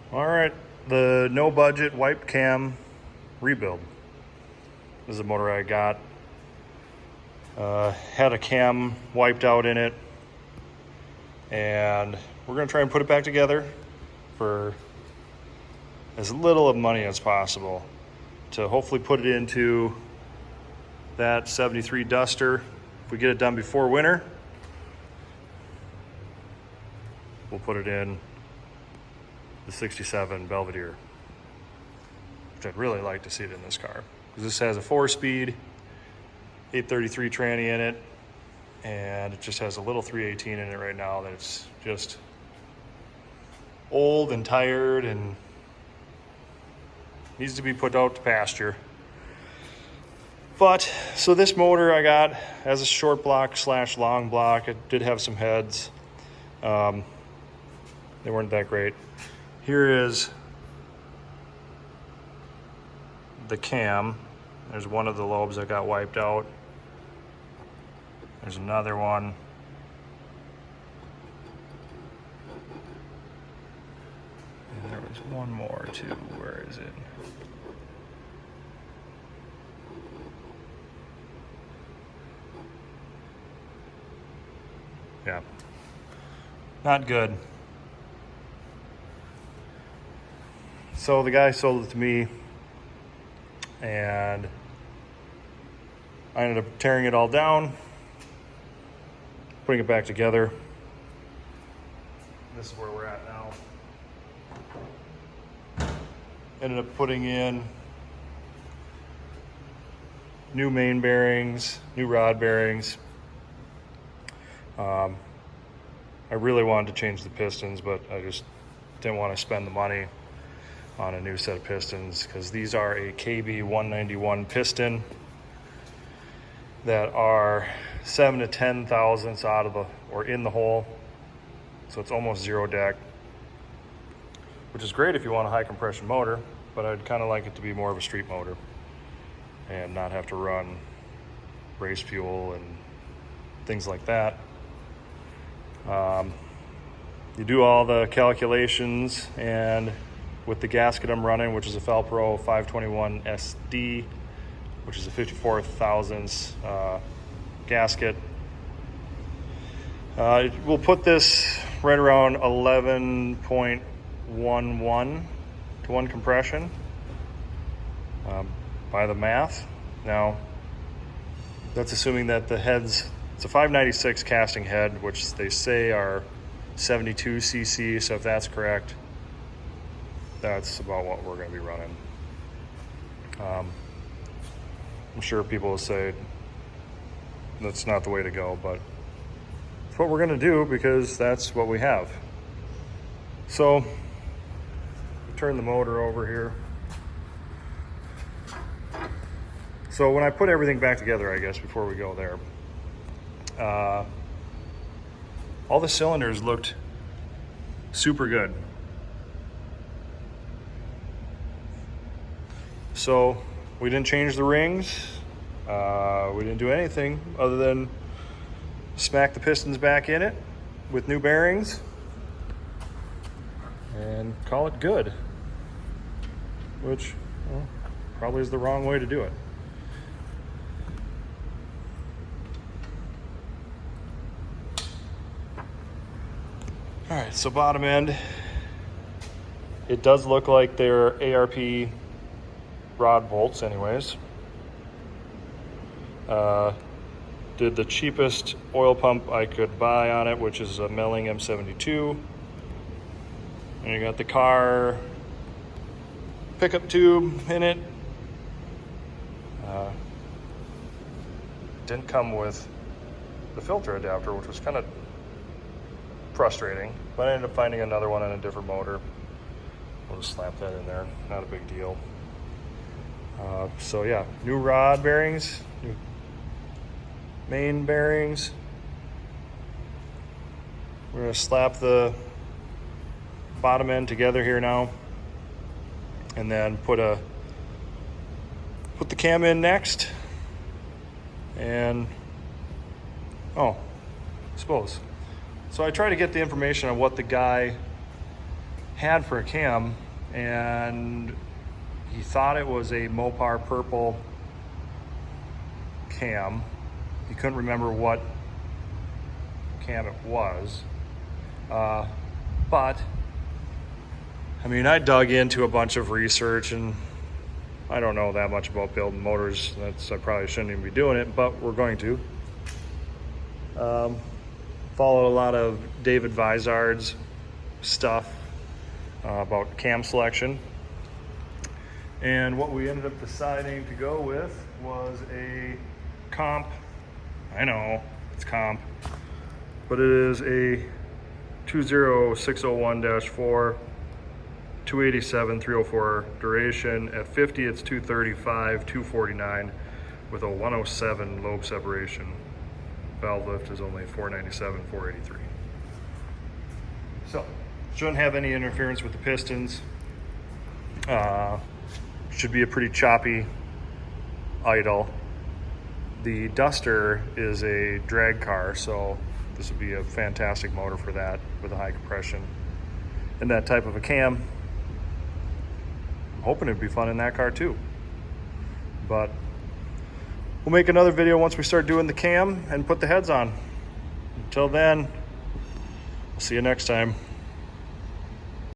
All right, the no budget wiped cam rebuild. This is a motor I got. Had a cam wiped out in it, and we're gonna try and put it back together for as little of money as possible to hopefully put it into that 73 Duster. If we get it done before winter, we'll put it in the 67 Belvedere, which I'd really like to see it in this car, because this has a 4-speed 833 tranny in it, and it just has a little 318 in it right now that's just old and tired and needs to be put out to pasture. But so this motor I got as a short block / long block. It did have some heads. They weren't that great. Here is the cam. There's one of the lobes that got wiped out. There's another one. And there was one more too. Where is it? Yeah. Not good. So the guy sold it to me, and I ended up tearing it all down, putting it back together. This is where we're at now. Ended up putting in new main bearings, new rod bearings. I really wanted to change the pistons, but I just didn't want to spend the money on a new set of pistons, because these are a KB 191 piston that are 7 to 10 thousandths out of the, or in the hole. So it's almost zero deck, which is great if you want a high compression motor, but I'd kind of like it to be more of a street motor and not have to run race fuel and things like that. You do all the calculations, and with the gasket I'm running, which is a Falpro 521 SD, which is a 54 thousandths gasket, we'll put this right around 11.11 to 1 compression by the math. Now, that's assuming that the heads, it's a 596 casting head, which they say are 72 cc, so if that's correct, that's about what we're going to be running. I'm sure people will say that's not the way to go, but it's what we're going to do because that's what we have. So, turn the motor over here. So when I put everything back together, I guess, before we go there, all the cylinders looked super good. So we didn't change the rings. We didn't do anything other than smack the pistons back in it with new bearings and call it good, which, well, probably is the wrong way to do it. All right, so bottom end, it does look like they're ARP rod bolts anyways. Did the cheapest oil pump I could buy on it, which is a Melling M72. And you got the car pickup tube in it. Didn't come with the filter adapter, which was kind of frustrating, but I ended up finding another one on a different motor. We'll just slap that in there, not a big deal. So yeah, new rod bearings, new main bearings. We're gonna slap the bottom end together here now, and then put the cam in next. And I suppose. So I try to get the information on what the guy had for a cam, and he thought it was a Mopar purple cam. He couldn't remember what cam it was. But I mean, I dug into a bunch of research, and I don't know that much about building motors. I probably shouldn't even be doing it, but we're going to. Followed a lot of David Vizard's stuff about cam selection. And what we ended up deciding to go with was a comp. I know, it's comp, but it is a 20601-4, 287, 304 duration. At 50, it's 235, 249 with a 107 lobe separation. Valve lift is only 497, 483. So, shouldn't have any interference with the pistons. Should be a pretty choppy idle. The Duster is a drag car, so this would be a fantastic motor for that with a high compression and that type of a cam. I'm hoping it'd be fun in that car too. But we'll make another video once we start doing the cam and put the heads on. Until then, we'll see you next time.